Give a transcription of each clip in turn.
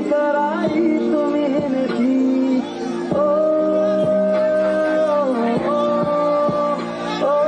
कराई तुम्हें थी। ओ, ओ, ओ, ओ,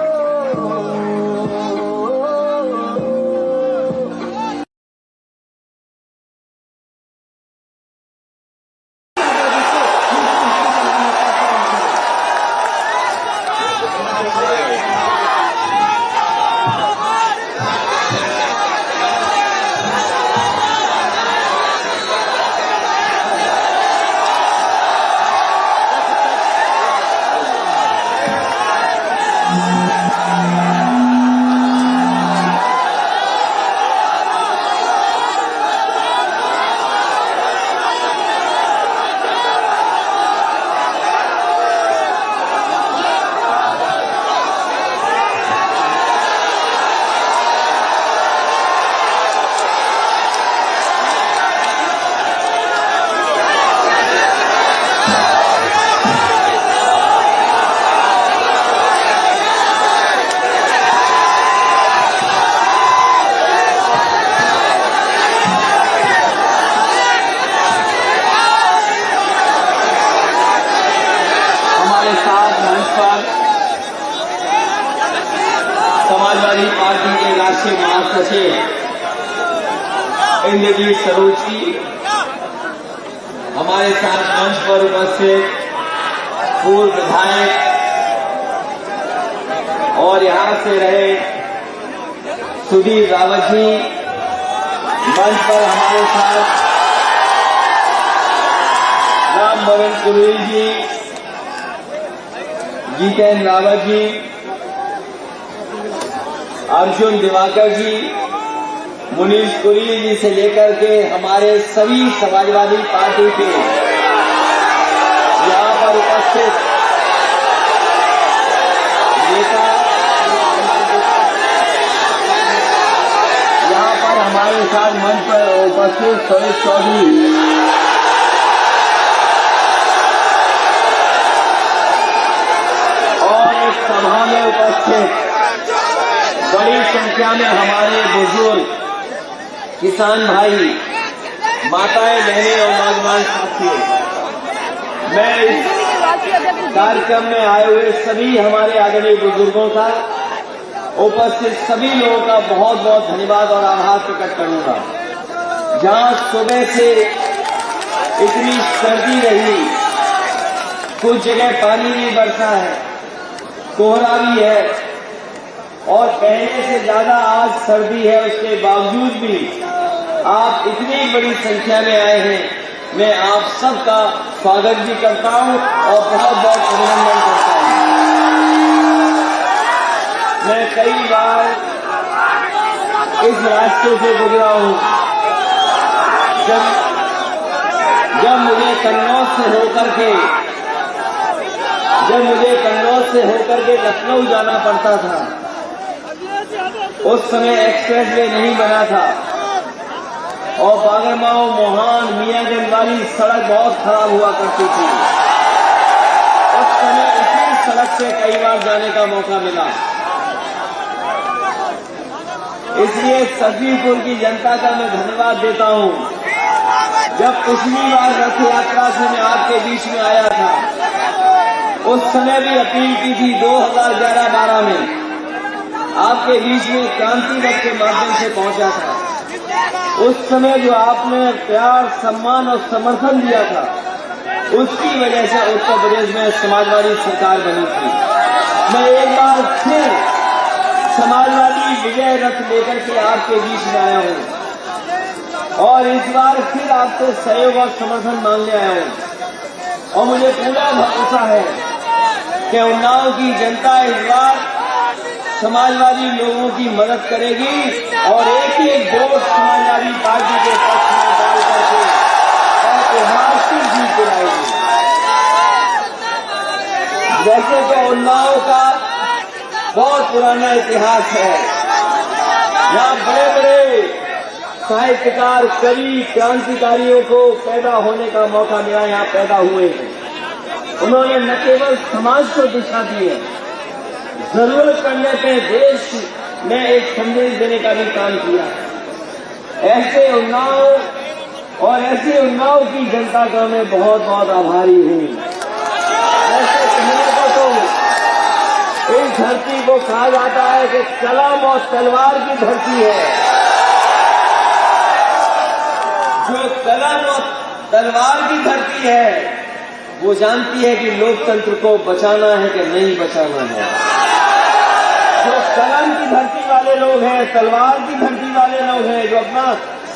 समाजवादी पार्टी के राष्ट्रीय महासचिव इंद्रजीत सरोज जी, हमारे साथ मंच पर उपस्थित पूर्व विधायक और यहां से रहे सुधीर रावत जी, मंच पर हमारे साथ राम भवन कुरेल जी, जीतेन रावत जी, अर्जुन दिवाकर जी, मुनीश कुरेल जी से लेकर के हमारे सभी समाजवादी पार्टी के यहाँ पर उपस्थित नेता, यहाँ पर हमारे साथ मंच पर उपस्थित सुरेश चौधरी, और इस सभा में उपस्थित बड़ी संख्या में हमारे बुजुर्ग किसान भाई, माताएं, बहनें और नौजवान साथियों, मैं इस कार्यक्रम में आए हुए सभी हमारे आदरणीय बुजुर्गों का, उपस्थित सभी लोगों का बहुत बहुत धन्यवाद और आभार प्रकट करूंगा। जहां सुबह से इतनी सर्दी रही, कुछ जगह पानी भी बरसा है, कोहरा भी है और पहले से ज्यादा आज सर्दी है, उसके बावजूद भी आप इतनी बड़ी संख्या में आए हैं। मैं आप सबका स्वागत भी करता हूं और बहुत बहुत अभिनंदन करता हूं। मैं कई बार इस रास्ते से गुजरा हूं। जब मुझे कन्नौज से होकर के लखनऊ जाना पड़ता था, उस समय एक्सप्रेस वे नहीं बना था और बागरमाओ, मोहान, मियागंज वाली सड़क बहुत खराब हुआ करती थी। उस समय इसी सड़क से कई बार जाने का मौका मिला। इसलिए सजीपुर की जनता का मैं धन्यवाद देता हूं। जब पिछली बार रथ यात्रा से मैं आपके बीच में आया था, उस समय भी अपील की थी 2011-12 में आपके बीच में क्रांति रथ के माध्यम से पहुंचा था। उस समय जो आपने प्यार, सम्मान और समर्थन दिया था, उसकी वजह से उत्तर प्रदेश में समाजवादी सरकार बनी थी। मैं एक बार फिर समाजवादी विजय रथ लेकर के आपके बीच में आया हूं और इस बार फिर आपसे सहयोग और समर्थन मांगने आया हूं। और मुझे पूरा भरोसा है कि उन्नाव की जनता इस बार समाजवादी लोगों की मदद करेगी और एक वोट समाजवादी पार्टी के पक्ष में डाल करके ऐतिहासिक जीत दिलाएगी। वैसे तो उन्नाव का बहुत पुराना इतिहास है। यहाँ बड़े बड़े साहित्यकार, कवि, क्रांतिकारियों को पैदा होने का मौका मिला, यहाँ पैदा हुए हैं। उन्होंने न केवल समाज को दिशा दी है, जरूरत पड़ने पे देश में एक संदेश देने का भी काम किया। ऐसे उन्नाव और ऐसे उन्नाव की जनता का मैं बहुत बहुत आभारी हूँ। ऐसे कहने को तो इस धरती को कहा जाता है कि कलम और तलवार की धरती है। जो कलम और तलवार की धरती है वो जानती है कि लोकतंत्र को बचाना है कि नहीं बचाना है। जो कलम की धरती वाले लोग हैं, तलवार की धरती वाले लोग हैं, जो अपना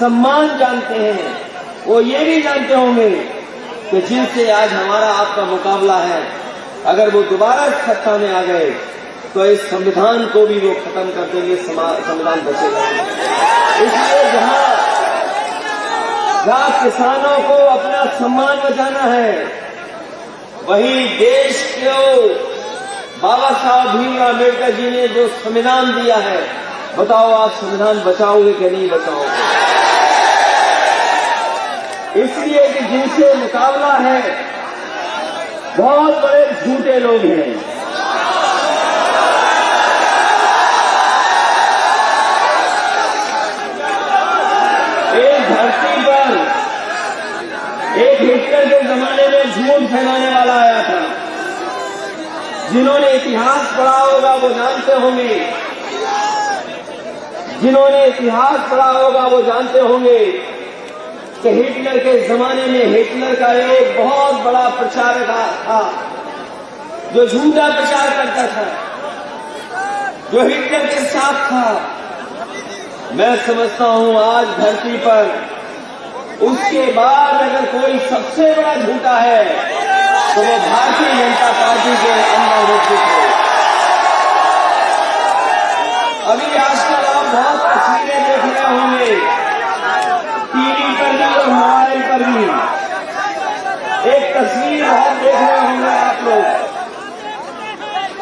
सम्मान जानते हैं, वो ये भी जानते होंगे कि जिनसे आज हमारा आपका मुकाबला है, अगर वो दोबारा सत्ता में आ गए तो इस संविधान को भी वो खत्म कर देंगे, संविधान बचेगा। इसलिए जहां किसानों को अपना सम्मान बचाना है, वहीं देश को बाबा साहब भीमराव अम्बेडकर जी ने जो संविधान दिया है, बताओ आप संविधान बचाओगे कि नहीं बचाओगे? इसलिए कि जिनसे मुकाबला है बहुत बड़े झूठे लोग हैं। एक धरती पर एक हिटलर के जमाने में झूठ फैलाने वाला आया था। जिन्होंने इतिहास पढ़ा होगा वो जानते होंगे, जिन्होंने इतिहास पढ़ा होगा वो जानते होंगे कि हिटलर के जमाने में हिटलर का एक बहुत बड़ा प्रचारक था जो झूठा प्रचार करता था, जो हिटलर के साथ था। मैं समझता हूं आज धरती पर उसके बाद अगर कोई सबसे बड़ा झूठा है तो वो भारतीय जनता पार्टी के अंदर उपस्थित है। अभी आजकल आप बहुत तस्वीरें देख रहे होंगे, टीवी पर भी और मोबाइल पर भी। एक तस्वीर बहुत देख रहे होंगे आप लोग,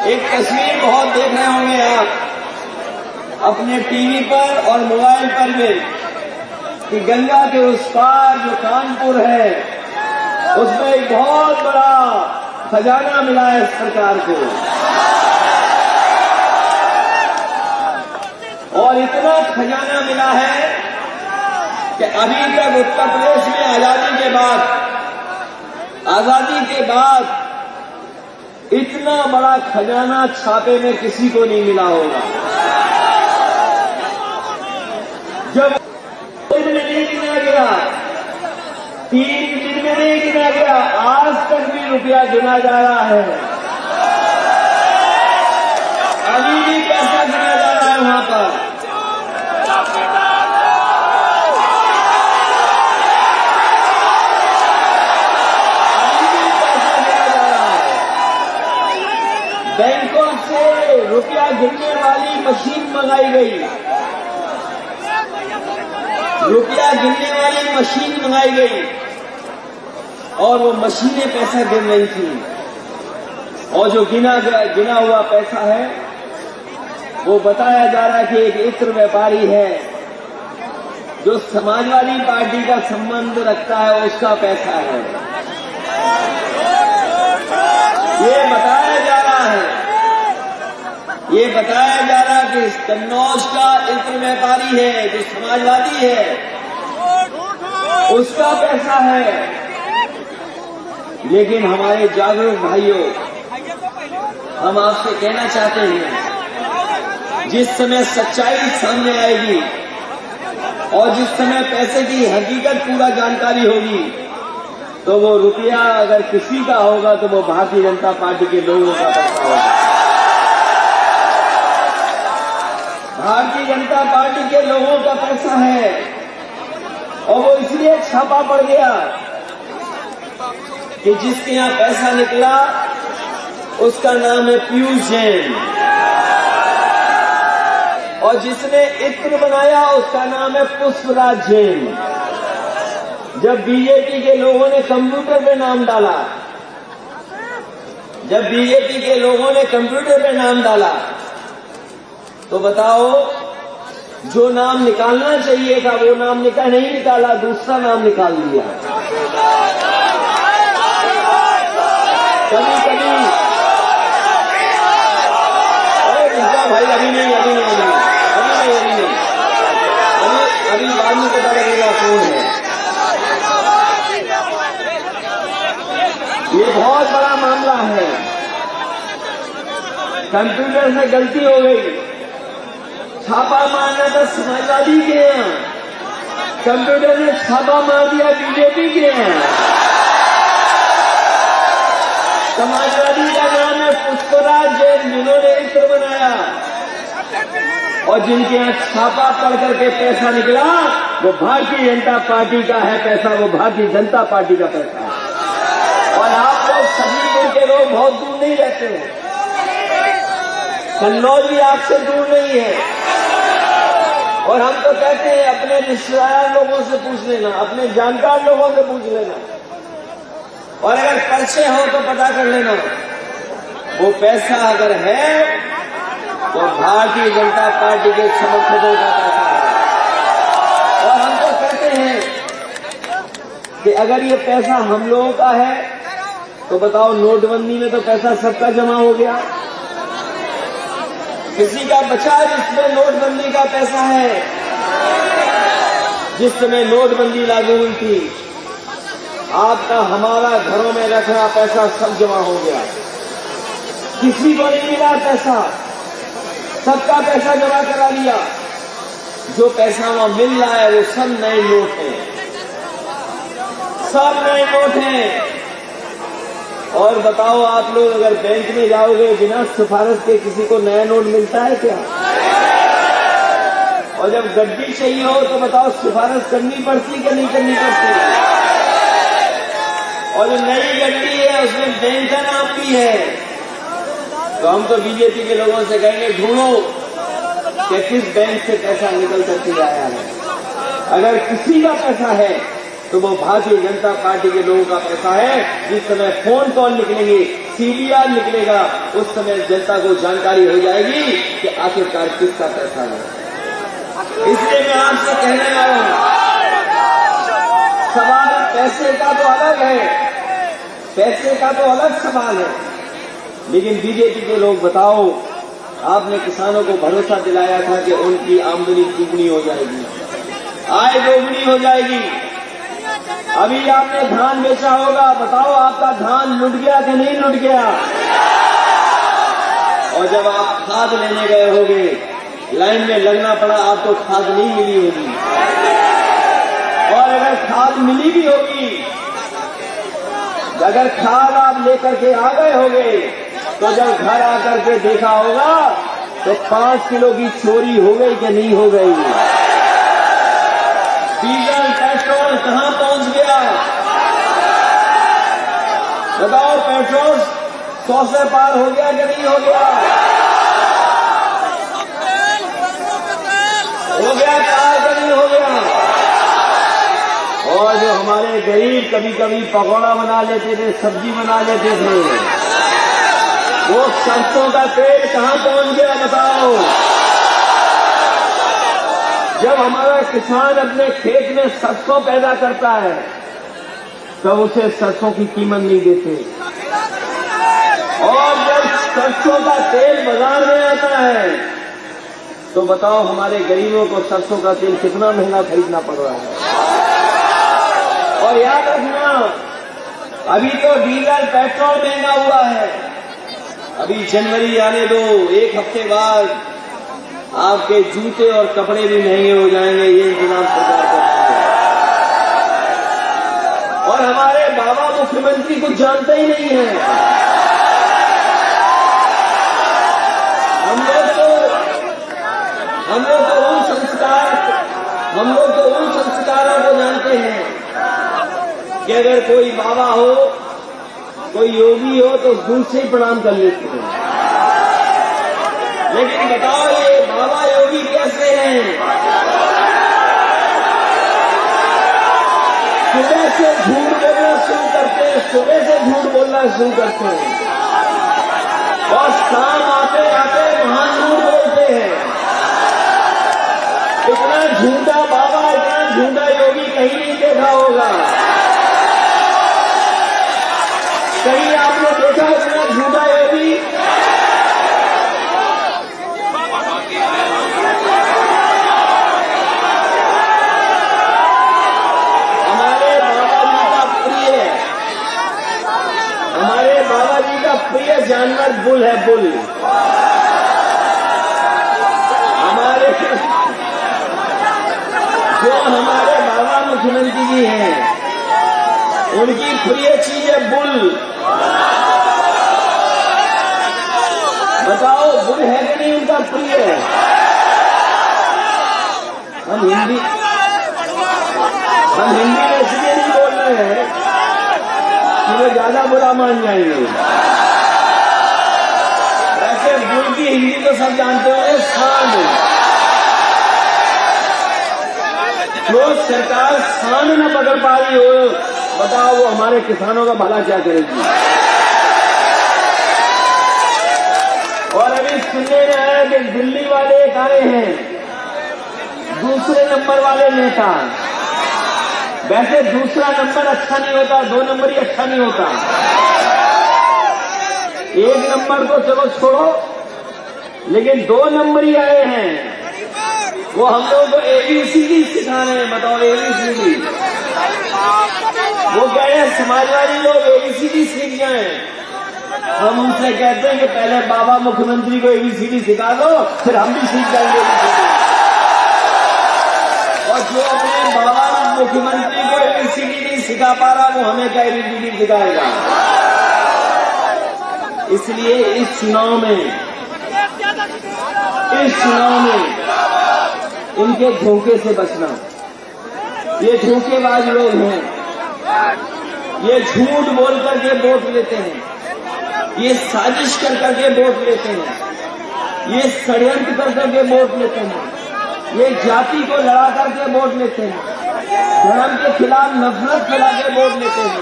एक तस्वीर बहुत देख रहे होंगे आप अपने टीवी पर और मोबाइल पर भी, कि गंगा के उस पार जो कानपुर है उसमें एक बहुत बड़ा खजाना मिला है सरकार को, और इतना खजाना मिला है कि अभी तक उत्तर प्रदेश में आजादी के बाद इतना बड़ा खजाना छापे में किसी को नहीं मिला होगा। जब दिन में नहीं गिना गया, 3 दिन में नहीं गिना गया, आज तक भी रुपया गिना जा रहा है, अभी भी पैसा गिना जा रहा है वहां पर। बैंकों से रुपया गिनने वाली मशीन मंगाई गई, रुपया गिनने वाली मशीन मंगाई गई, और वो मशीनें पैसा गिन रही थी। और जो गिना हुआ पैसा है वो बताया जा रहा है कि एक इत्र व्यापारी है जो समाजवादी पार्टी का संबंध रखता है, उसका पैसा है। ये बताया जा रहा है कि कन्नौज का इत्र व्यापारी है जो समाजवादी है, उसका पैसा है। लेकिन हमारे जागरूक भाइयों, हम आपसे कहना चाहते हैं, जिस समय सच्चाई सामने आएगी और जिस समय पैसे की हकीकत पूरा जानकारी होगी, तो वो रुपया अगर किसी का होगा तो वो भारतीय जनता पार्टी के लोगों का पैसा होगा। भारतीय जनता पार्टी के लोगों का पैसा है, और वो इसलिए छापा पड़ गया कि जिसके यहां पैसा निकला उसका नाम है पीयूष जैन, और जिसने इत्र बनाया उसका नाम है पुष्पराज जैन। जब बीजेपी के लोगों ने कंप्यूटर पे नाम डाला, तो बताओ, जो नाम निकालना चाहिए था वो नाम नहीं निकाला, दूसरा नाम निकाल दिया। कभी भाई अभी बाद में पता लगेगा कौन है। कंप्यूटर से गलती हो गई, छापा मारना था समाजवादी के यहाँ, कंप्यूटर ने छापा मार दिया बीजेपी के यहाँ। समाजवादी का नाम है पुष्पराज जैन, जिन्होंने इत्र बनाया, और जिनके यहाँ छापा पढ़ करके पैसा निकला वो भारतीय जनता पार्टी का है पैसा, वो भारतीय जनता पार्टी का पैसा है। और आप लोग सभी के लोग बहुत दूर नहीं रहते हैं, कन्नौज भी आपसे दूर नहीं है, और हम तो कहते हैं अपने रिश्तेदार लोगों से पूछ लेना, अपने जानकार लोगों से पूछ लेना, और अगर पर्चे हो तो पता कर लेना। वो पैसा अगर है तो भारतीय जनता पार्टी के समर्थकों का पैसा है। और हम तो कहते हैं कि अगर ये पैसा हम लोगों का है तो बताओ, नोटबंदी में तो पैसा सबका जमा हो गया, किसी का बचा जिसमें नोटबंदी का पैसा है। जिस समय नोटबंदी लागू हुई थी, आपका हमारा घरों में रखा पैसा सब जमा हो गया, किसी को नहीं मिला पैसा, सबका पैसा जमा करा लिया। जो पैसा वहां मिल रहा है वो सब नए नोट हैं, सब नए नोट हैं। और बताओ, आप लोग अगर बैंक में जाओगे बिना सिफारिश के किसी को नया नोट मिलता है क्या? और जब गड्डी चाहिए हो तो बताओ, सिफारिश करनी पड़ती कि नहीं करनी पड़ती? और जो नई गड्डी है उसमें बैंक का नाम भी है। तो हम तो बीजेपी के लोगों से कहेंगे, ढूंढो कि किस बैंक से पैसा निकल करके आया है। अगर किसी का पैसा है तो वो भारतीय जनता पार्टी के लोगों का पैसा है। जिस समय फोन कॉल निकलेंगे, सीडीआर निकलेगा, उस समय जनता को जानकारी हो जाएगी कि आखिरकार किसका पैसा है। इसलिए मैं आपसे कहने आया हूं, सवाल पैसे का तो अलग है, पैसे का तो अलग सवाल है, लेकिन बीजेपी के लोग बताओ, आपने किसानों को भरोसा दिलाया था कि उनकी आमदनी दुगनी हो जाएगी, आय दोगुनी हो जाएगी। अभी आपने धान बेचा होगा, बताओ आपका धान लुट गया कि नहीं लुट गया? और जब आप खाद लेने गए होगे, लाइन में लगना पड़ा, आपको खाद नहीं मिली होगी, और अगर खाद मिली भी होगी, अगर खाद आप लेकर के आ गए होगे, तो जब घर आकर के देखा होगा तो 5 किलो की चोरी हो गई कि नहीं हो गई? डीजल पेट्रोल कहां पहुंच गया? बताओ, पेट्रोल 100 से पार हो गया कि नहीं हो गया? हो गया पार कि नहीं हो गया? और जो हमारे गरीब कभी कभी पकौड़ा बना लेते थे, सब्जी बना लेते थे, वो सरसों का तेल कहां पहुंच गया बताओ? जब हमारा किसान अपने खेत में सरसों पैदा करता है तब उसे सरसों की कीमत नहीं देते, और जब सरसों का तेल बाजार में आता है तो बताओ हमारे गरीबों को सरसों का तेल कितना महंगा खरीदना पड़ रहा है। और याद रखना, अभी तो डीजल पेट्रोल महंगा हुआ है, अभी जनवरी आने दो, 1 हफ्ते बाद आपके जूते और कपड़े भी महंगे हो जाएंगे, ये इंतजाम सरकार करती है। और हमारे बाबा मुख्यमंत्री कुछ जानते ही नहीं है। हम लोग तो उन संस्कारों को जानते हैं कि अगर कोई बाबा हो, कोई योगी हो तो दूर से ही प्रणाम कर लेते हैं। लेकिन बताओ, ये बाबा योगी कैसे हैं? सुबह से झूठ बोलना शुरू करते हैं, सुबह से झूठ बोलना शुरू करते हैं, और शाम आते आते वहां झूठ बोलते हैं। इतना झूठा बाबा, इतना झूठा योगी कहीं नहीं देखा होगा। कहीं आपने देखा इतना झूठा योगी? हमारे बाबा जी का प्रिय जानवर बुल है, बुल। हमारे जो हमारे बाबा मुख्यमंत्री जी हैं, उनकी प्रिय चीज है बुल। बताओ बुल है कि नहीं उनका प्रिय? हम हिंदी में इसलिए नहीं बोल रहे हैं कि वो ज्यादा बुरा मान जाएंगे। वैसे बुल की हिंदी तो सब जानते होंगे, सांड। जो सरकार सांड न पकड़ पा रही हो, बताओ वो हमारे किसानों का भला क्या करेगी? और अभी सुनने में आया कि दिल्ली वाले एक आए हैं, दूसरे नंबर वाले नेता। वैसे दूसरा नंबर अच्छा नहीं होता, 2 नंबर ही अच्छा नहीं होता। 1 नंबर को चलो छोड़ो, लेकिन 2 नंबर ही आए हैं। वो हम लोगों को ABCD सिखा रहे हैं। बताओ ABCD। वो कह रहे हैं समाजवादी लोग ABCD सीख जाएं। हम उनसे कहते हैं कि पहले बाबा मुख्यमंत्री को ABCD सिखा दो, फिर हम भी सीख जाएंगे ABCD। और जो अपने बाबा मुख्यमंत्री को ABCD नहीं सिखा पा रहा, वो हमें क्या ABCD सिखाएगा? इसलिए इस चुनाव में इनके धोखे से बचना। ये धोखेबाज लोग हैं, ये झूठ बोल करके वोट लेते हैं, ये साजिश कर करके वोट लेते हैं, ये षड्यंत्र कर करके वोट लेते हैं, ये जाति को लड़ा करके वोट लेते हैं, धर्म के खिलाफ नफरत फैला के वोट लेते हैं,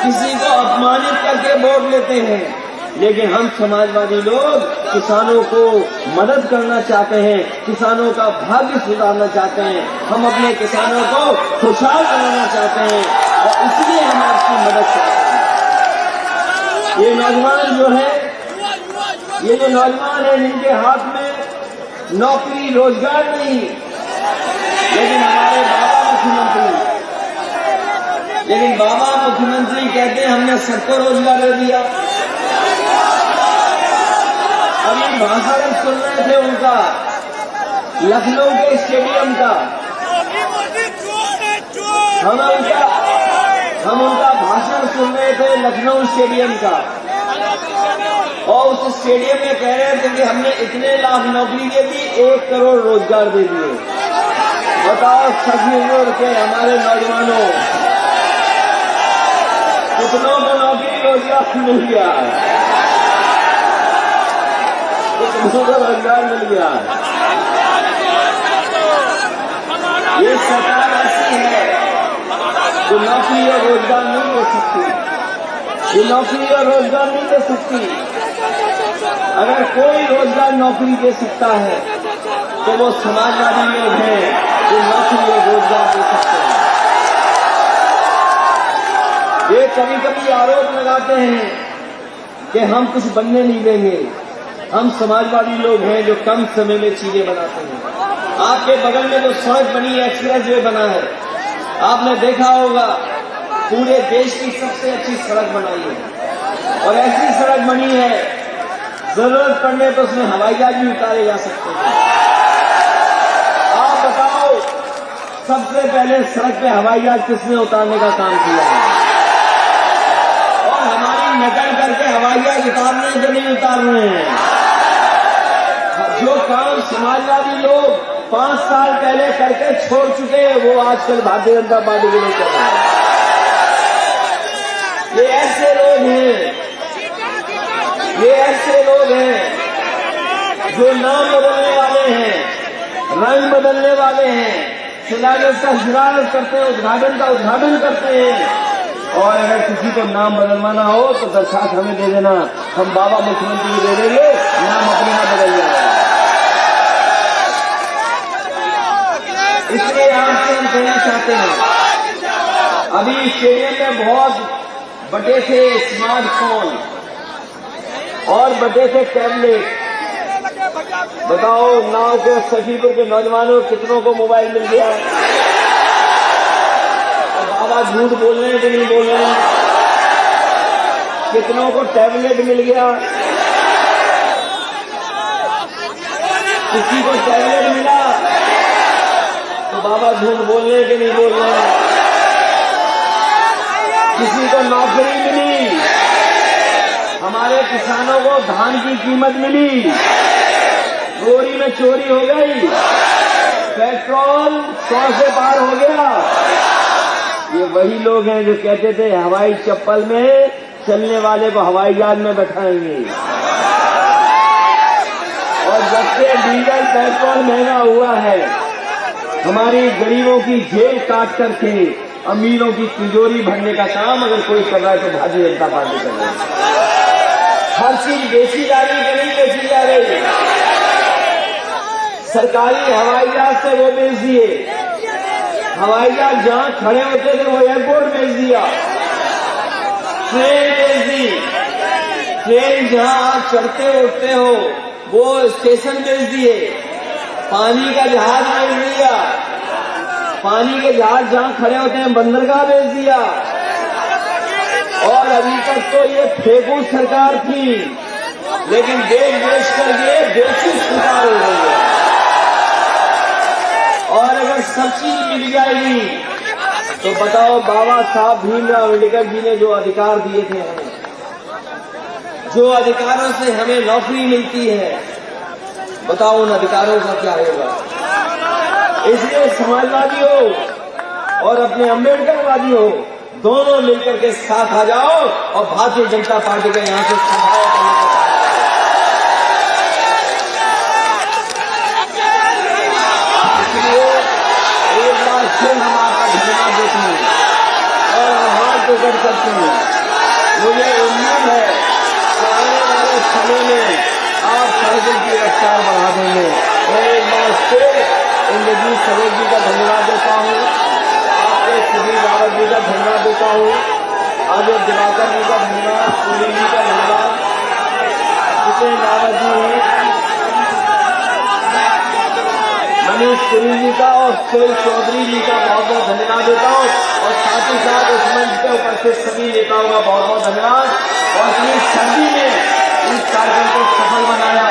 किसी को अपमानित करके वोट लेते हैं। लेकिन हम समाजवादी लोग किसानों को मदद करना चाहते हैं, किसानों का भाग्य सुधारना चाहते हैं, हम अपने किसानों को खुशहाल बनाना चाहते हैं, और इसलिए हम आपकी मदद चाहते हैं। ये नौजवान जो है, ये जो नौजवान है, जिनके हाथ में नौकरी रोजगार नहीं, लेकिन हमारे बाबा मुख्यमंत्री कहते हैं हमने सबको रोजगार दे दिया। अभी भाषण सुन रहे थे उनका, लखनऊ के स्टेडियम का। हम उनका भाषण सुन रहे थे लखनऊ स्टेडियम का, और उस स्टेडियम में कह रहे थे कि हमने इतने लाख नौकरी दे दी, 1 करोड़ रोजगार दे दिए। बताओ छत्तीसगढ़ के हमारे नौजवानों, कितनों को नौकरी रोजगार मिल गया? कितनों को रोजगार मिल गया? ये सरकार ऐसी है जो नौकरी और रोजगार नहीं दे सकती, ये नौकरी और रोजगार नहीं दे सकती। अगर कोई रोजगार नौकरी दे सकता है तो वो समाजवादी लोग हैं जो नौकरी और रोजगार दे सकते हैं। ये कभी कभी आरोप लगाते हैं कि हम कुछ बनने नहीं देंगे। हम समाजवादी लोग हैं जो कम समय में चीजें बनाते हैं। आपके बगल में जो सड़क बनी है, एक्सप्रेस वे बना है, आपने देखा होगा, पूरे देश की सबसे अच्छी सड़क बनाई है। और ऐसी सड़क बनी है, जरूरत पड़ने तो उसमें हवाई जहाज भी उतारे जा सकते हैं। आप बताओ, सबसे पहले सड़क पे हवाई जहाज किसने उतारने का काम किया है? और हमारी नकल करके हवाई जहाज उतारने के नहीं उतार रहे हैं। जो काम समाजवादी लोग 5 साल पहले करके छोड़ चुके हैं, वो आजकल भारतीय जनता पार्टी के लोग कर रहे हैं। ये ऐसे लोग हैं जो नाम बदलने वाले हैं, रंग बदलने वाले हैं, शिलान्यास का शिलान्यास करते हैं, उद्घाटन का उद्घाटन करते हैं। और अगर किसी को नाम बदलवाना हो तो दरखास्त हमें दे देना, हम बाबा मुख्यमंत्री को दे देंगे, नाम अपने यहाँ बदल जाएगा। इसलिए आपसे हम कहना चाहते हैं, अभी स्टेडियम में बहुत बटे थे स्मार्टफोन और बटे थे टैबलेट। बताओ, गांव के सखीपुर के नौजवानों कितनों को मोबाइल मिल गया? बाबा झूठ बोल रहे हैं कि नहीं बोल रहे हैं? कितनों को टैबलेट मिल गया? किसी को टैबलेट मिला? तो बाबा झूठ बोल रहे कि नहीं बोल रहे? किसी को नौकरी मिली? हमारे किसानों को धान की कीमत मिली? बोरी में चोरी हो गई? पेट्रोल 100 से पार हो गया? ये वही लोग हैं जो कहते थे हवाई चप्पल में चलने वाले को हवाई जहाज में बैठाएंगे। और जब से डीजल पेट्रोल महंगा हुआ है, हमारी गरीबों की जेब काट करके अमीरों की तिजोरी भरने का काम अगर कोई कर रहा है तो भारतीय जनता पार्टी कर रही है। हर चीज बेची जा रही है, नहीं बेची जा रही। सरकारी हवाई जहाज से वो बेच दिए, हवाई जहाज जहां खड़े होते थे वो एयरपोर्ट बेच दिया, ट्रेन बेच दी, ट्रेन जहां आप चढ़ते उठते हो वो स्टेशन बेच दिए, पानी का जहाज बेच दिया, पानी के जहाज जहां खड़े होते हैं बंदरगाह बेच दिया। और अभी तक तो ये फेंकू सरकार थी, लेकिन बेच कर ये बेची सरकार हो गई है। और अगर सब चीज मिल जाएगी तो बताओ बाबा साहब भीमराव अम्बेडकर जी ने जो अधिकार दिए थे हमें, जो अधिकारों से हमें नौकरी मिलती है, बताओ उन अधिकारों का क्या होगा? इसलिए समाजवादी हो और अपने अम्बेडकरवादी हो, दोनों मिलकर के साथ आ जाओ और भारतीय जनता पार्टी का यहां से सफाया करने का फिर हम आपका धन्यवाद देते हैं और हाथ को कर सकते हैं। मुझे उम्मीद है कि आने वाले समय में आप सड़कों की रफ्तार बढ़ा देंगे। मैं एक बार फिर इंद्रजीत सरोज जी का धन्यवाद देता हूँ, आपके सुधीर रावत जी का धन्यवाद देता हूँ, अजय दिवाकर जी का धन्यवाद, पुरी जी का धन्यवाद, जितेंद्र रावत जी हैं, मनीष पुरी जी का और सोहेल चौधरी जी का बहुत बहुत धन्यवाद देता हूँ। और साथ ही साथ इस मंच पे उपस्थित सभी नेताओं का बहुत बहुत धन्यवाद। और इतनी सर्दी में इस कार्यक्रम को सफल बनाया,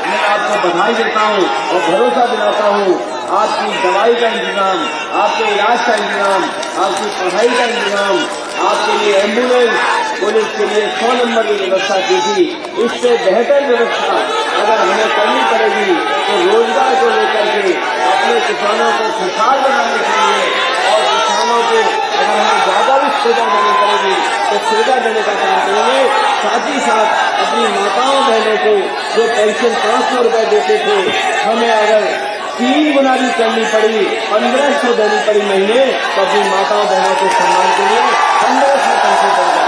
मैं आपको बधाई देता हूँ और भरोसा दिलाता हूँ आपकी दवाई का इंतजाम, आपके इलाज का इंतजाम, आपकी पढ़ाई का इंतजाम, आपके लिए एम्बुलेंस, पुलिस के लिए 100 नंबर की व्यवस्था की थी। इससे बेहतर व्यवस्था अगर हमें करनी पड़ेगी तो रोजगार को लेकर के अपने किसानों को खुशहाल बनाने के लिए और किसानों को अगर हमें ज्यादा भी सुविधा देनी पड़ेगी तो सुविधा देने का काम करेंगे। साथ ही साथ अपनी माताओं बहनों को जो पेंशन 500 रुपए देते थे, हमें अगर 3 गुना भी करनी पड़ी, 1500 देनी पड़ी महीने, तो अपनी माताओं बहनों के सम्मान के लिए 1500 पेंशन देना।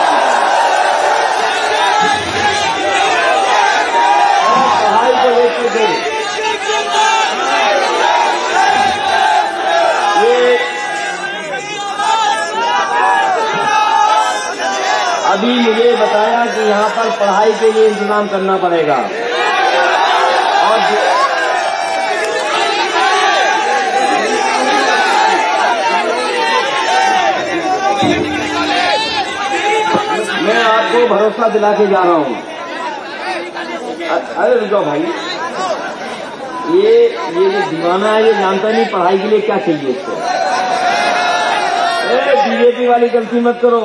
पढ़ाई को लेकर ये अभी मुझे बताया कि यहाँ पर पढ़ाई के लिए इंतजाम करना पड़ेगा। और मैं आपको भरोसा दिला के जा रहा हूँ। अरे रुको भाई, ये जो दीवाना है ये जानता नहीं पढ़ाई के लिए क्या चाहिए इसको। बीजेपी वाली गलती मत करो।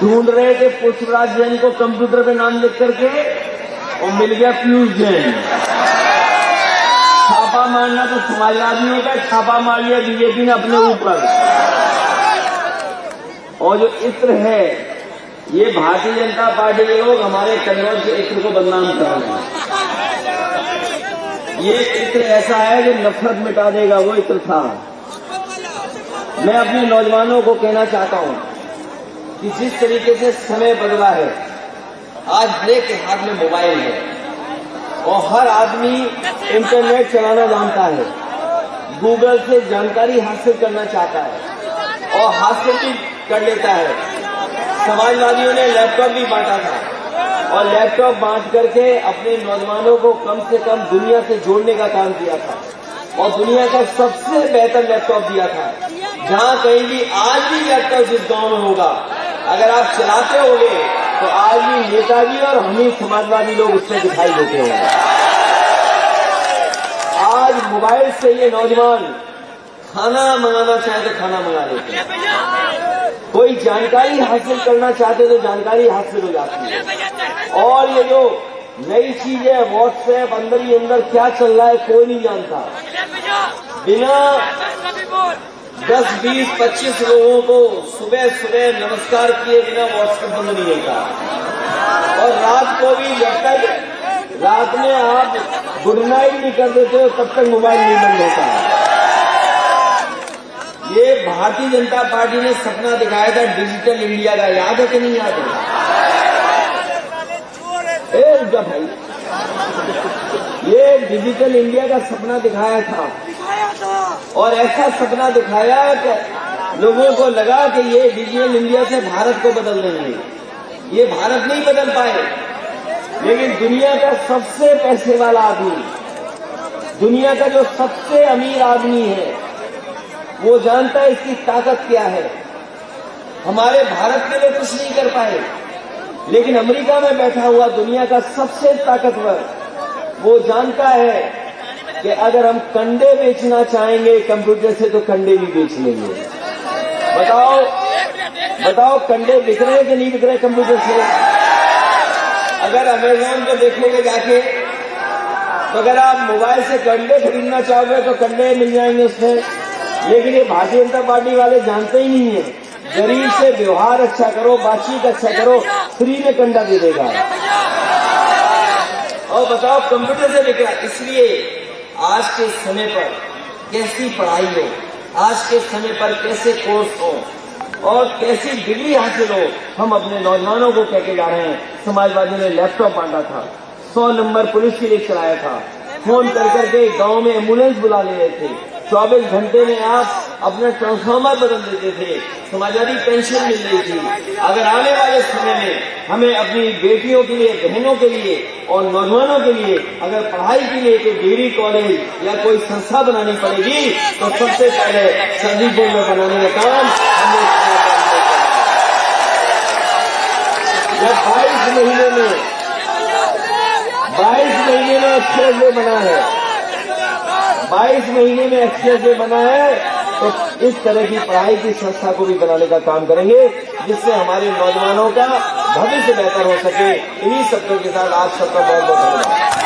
ढूंढ रहे थे पुष्पराज जैन को कंप्यूटर पे नाम लिख करके और मिल गया पीयूष जैन। छापा मारना तो समाजवादियों का, छापा मार लिया बीजेपी ने अपने ऊपर। और जो इत्र है ये भारतीय जनता पार्टी के लोग हमारे कन्नौज के इत्र को बदनाम कर रहे हैं। ये इत्र ऐसा है जो नफरत मिटा देगा, वो इत्र था। मैं अपने नौजवानों को कहना चाहता हूं कि जिस तरीके से समय बदला है, आज हर एक के हाथ में मोबाइल है और हर आदमी इंटरनेट चलाना जानता है, गूगल से जानकारी हासिल करना चाहता है और हासिल भी कर लेता है। समाजवादियों ने लैपटॉप भी बांटा था और लैपटॉप बांट करके अपने नौजवानों को कम से कम दुनिया से जोड़ने का काम किया था और दुनिया का सबसे बेहतर लैपटॉप दिया था। जहां कहीं भी आज भी लैपटॉप जिस गांव में होगा, अगर आप चलाते होगे तो आज भी नेताजी और हम ही समाजवादी लोग उसमें दिखाई देते होंगे। आज मोबाइल से ये नौजवान खाना मंगाना चाहे तो खाना मंगा लेते हैं, कोई जानकारी हासिल करना चाहते तो जानकारी हासिल हो जाती है। और ये जो नई चीज है व्हाट्सएप, अंदर ही अंदर क्या चल रहा है कोई नहीं जानता। बिना 10, 20, 25 लोगों को सुबह सुबह नमस्कार किए बिना व्हाट्सएप बंद नहीं होता। और रात को भी जब तक रात में आप गुड नाइट नहीं कर देते हो तब तक मोबाइल नहीं बंद होता। ये भारतीय जनता पार्टी ने सपना दिखाया था डिजिटल इंडिया का, याद है कि नहीं याद है? भाई ये डिजिटल इंडिया का सपना दिखाया था और ऐसा सपना दिखाया कि लोगों को लगा कि ये डिजिटल इंडिया से भारत को बदल देंगे। ये भारत नहीं बदल पाए, लेकिन दुनिया का सबसे पैसे वाला आदमी, दुनिया का जो सबसे अमीर आदमी है, वो जानता है इसकी ताकत क्या है। हमारे भारत के लिए कुछ नहीं कर पाए, लेकिन अमेरिका में बैठा हुआ दुनिया का सबसे ताकतवर वो जानता है कि अगर हम कंडे बेचना चाहेंगे कंप्यूटर से तो कंडे भी बेच लेंगे। बताओ कंडे बिक रहे हैं कि नहीं बिक रहे कंप्यूटर से? अगर अमेज़न को देखोगे जाके तो अगर आप मोबाइल से कंडे खरीदना चाहोगे तो कंडे मिल जाएंगे उसमें। लेकिन ये भारतीय जनता पार्टी वाले जानते ही नहीं है, गरीब से व्यवहार अच्छा करो, बातचीत अच्छा करो, फ्री में कंडा दे देगा। और बताओ कंप्यूटर से बिक रहा। इसलिए आज के समय पर कैसी पढ़ाई हो, आज के समय पर कैसे कोर्स हो और कैसी डिग्री हासिल हो, हम अपने नौजवानों को कहके जा रहे हैं। समाजवादी ने लैपटॉप बांटा था, 100 नंबर पुलिस के लिए चलाया था, फोन कर करके गांव में एम्बुलेंस बुला ले रहे थे, 24 घंटे में आप अपना ट्रांसफार्मर बदल देते थे, समाजवादी पेंशन मिल रही थी। अगर आने वाले समय में हमें अपनी बेटियों के लिए, बहनों के लिए और नौजवानों के लिए अगर पढ़ाई के लिए कोई डिग्री कॉलेज या कोई संस्था बनानी पड़ेगी तो सबसे पहले सदीपुर में बनाने का काम हमने जब 22 महीने में एक्सप्रेस वे बना है, 22 महीने में एक्सप्रेस वे बना है, तो इस तरह की पढ़ाई की संस्था को भी बनाने का काम करेंगे जिससे हमारे नौजवानों का भविष्य बेहतर हो सके। इन्हीं शब्दों के साथ आप सबका बहुत बहुत धन्यवाद।